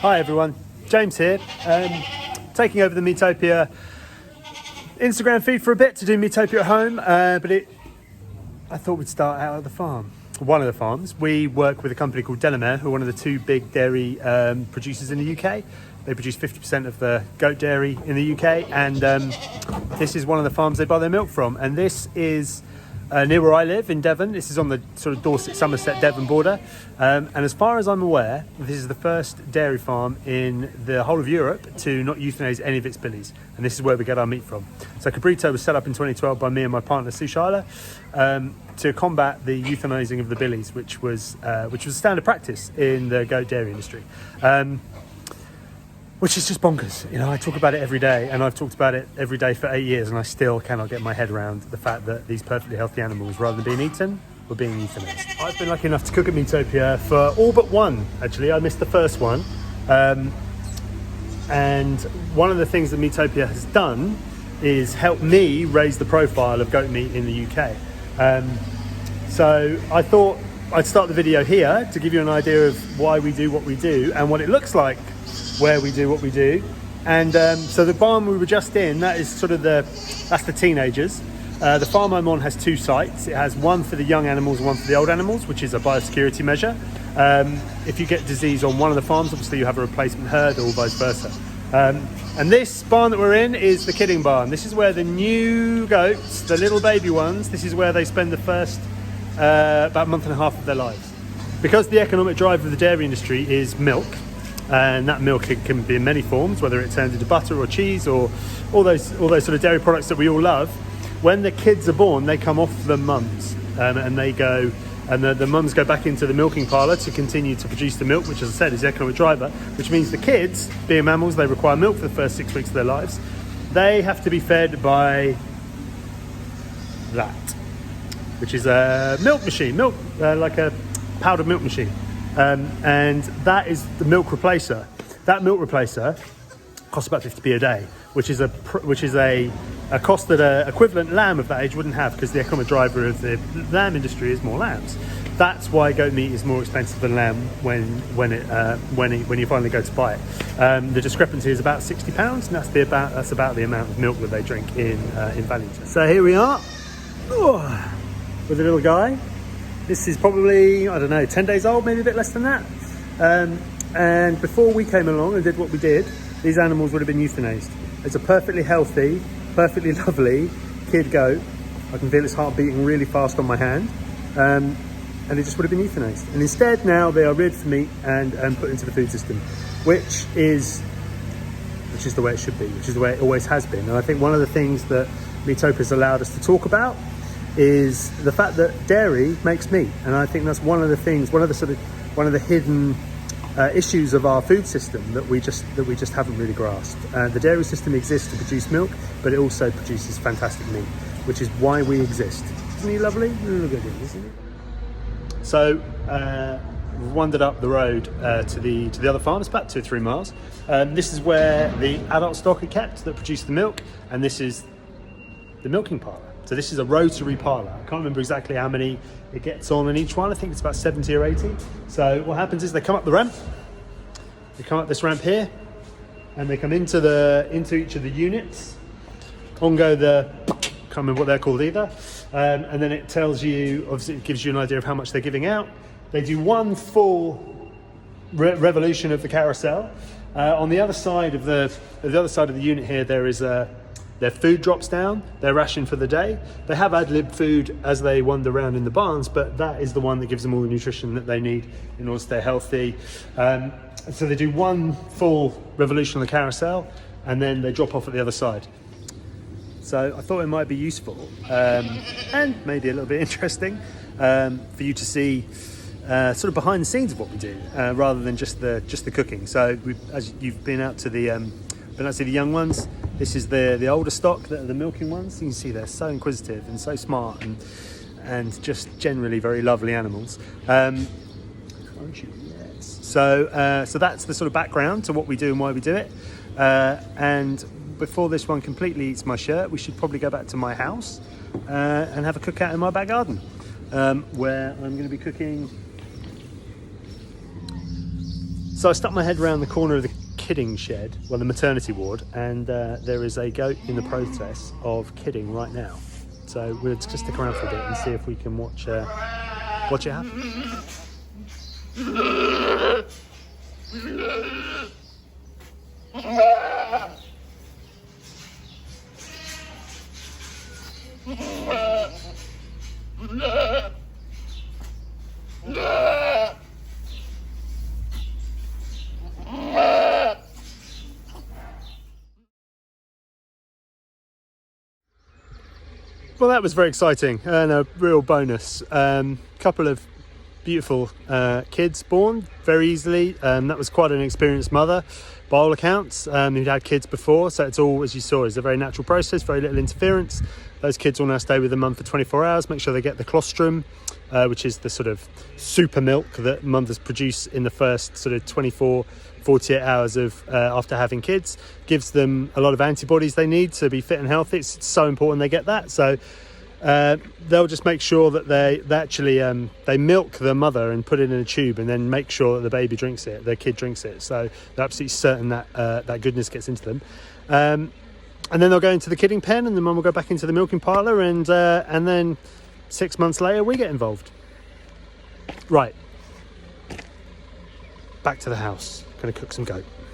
Hi everyone, James here, taking over the Meatopia Instagram feed for a bit to do Meatopia at home, I thought we'd start out at the farm, one of the farms. We work with a company called Delamere, who are one of the two big dairy producers in the UK. They produce 50% of the goat dairy in the UK, and this is one of the farms they buy their milk from. And this is near where I live in Devon. This is on the sort of Dorset, Somerset, Devon border. And as far as I'm aware, this is the first dairy farm in the whole of Europe to not euthanize any of its billies. And this is where we get our meat from. So Cabrito was set up in 2012 by me and my partner, Sue Schuyler, to combat the euthanizing of the billies, which was standard practice in the goat dairy industry. Which is just bonkers. You know, I talk about it every day, and I've talked about it every day for 8 years, and I still cannot get my head around the fact that these perfectly healthy animals, rather than being eaten, were being euthanized. I've been lucky enough to cook at Meatopia for all but one, actually. I missed the first one. And one of the things that Meatopia has done is help me raise the profile of goat meat in the UK. So I thought I'd start the video here to give you an idea of why we do what we do and what it looks like where we do what we do. And so the barn we were just in, that is sort of that's the teenagers. The farm I'm on has two sites. It has one for the young animals and one for the old animals, which is a biosecurity measure. If you get disease on one of the farms, obviously you have a replacement herd, or vice versa. And this barn that we're in is the kidding barn. This is where the new goats, the little baby ones, this is where they spend the first about a month and a half of their lives. Because the economic driver of the dairy industry is milk, and that milk can be in many forms, whether it turns into butter or cheese or all those sort of dairy products that we all love. When the kids are born, they come off the mums, and they go, and the mums go back into the milking parlour to continue to produce the milk, which, as I said, is the economic driver, which means the kids, being mammals, they require milk for the first 6 weeks of their lives. They have to be fed by that, which is a milk machine, like a powdered milk machine. And that is the milk replacer. That milk replacer costs about 50p a day, which is a cost that an equivalent lamb of that age wouldn't have, because the economic driver of the lamb industry is more lambs. That's why goat meat is more expensive than lamb when you finally go to buy it. The discrepancy is about £60, and that's about the amount of milk that they drink in Vallington. So here we are, with a little guy. This is probably, I don't know, 10 days old, maybe a bit less than that. And before we came along and did what we did, these animals would have been euthanized. It's a perfectly healthy, perfectly lovely kid goat. I can feel its heart beating really fast on my hand. And it just would have been euthanized. And instead now they are reared for meat and put into the food system, which is the way it should be, which is the way it always has been. And I think one of the things that Meatopia has allowed us to talk about is the fact that dairy makes meat, and I think that's one of the things, one of the hidden issues of our food system that we just haven't really grasped. The dairy system exists to produce milk, but it also produces fantastic meat, which is why we exist. Isn't he lovely? Look at him, isn't he? So we've wandered up the road to the other farm. It's about 2 or 3 miles. This is where the adult stock are kept that produce the milk, and this is the milking parlour. So this is a rotary parlour. I can't remember exactly how many it gets on in each one. I think it's about 70 or 80. So what happens is they come up the ramp. They come up this ramp here, and they come into each of the units. On go can't remember what they're called either. And then it tells you, obviously it gives you an idea of how much they're giving out. They do one full revolution of the carousel. On the other side of the unit here, there is their food drops down, their ration for the day. They have ad-lib food as they wander around in the barns, but that is the one that gives them all the nutrition that they need in order to stay healthy. So they do one full revolution on the carousel, and then they drop off at the other side. So I thought it might be useful and maybe a little bit interesting for you to see sort of behind the scenes of what we do, rather than just the cooking. So as you've been out to the young ones, this is the older stock, the milking ones. You can see they're so inquisitive and so smart and just generally very lovely animals. So that's the sort of background to what we do and why we do it. And before this one completely eats my shirt, we should probably go back to my house and have a cookout in my back garden, where I'm going to be cooking So I stuck my head around the corner of the kidding shed, well, the maternity ward, and there is a goat in the process of kidding right now. So we'll just stick around for a bit and see if we can watch it happen. Well, that was very exciting and a real bonus. Couple of beautiful kids born very easily. That was quite an experienced mother by all accounts, who'd had kids before, so it's all, as you saw, is a very natural process, very little interference. Those kids will now stay with the mum for 24 hours, make sure they get the colostrum, which is the sort of super milk that mothers produce in the first sort of 48 hours of after having kids. Gives them a lot of antibodies they need to be fit and healthy. It's so important they get that. So they'll just make sure that they actually they milk the mother and put it in a tube, and then make sure that the baby drinks it, the kid drinks it. So they're absolutely certain that that goodness gets into them. And then they'll go into the kidding pen, and the mum will go back into the milking parlour, and then 6 months later we get involved. Right, back to the house. Gonna cook some goat.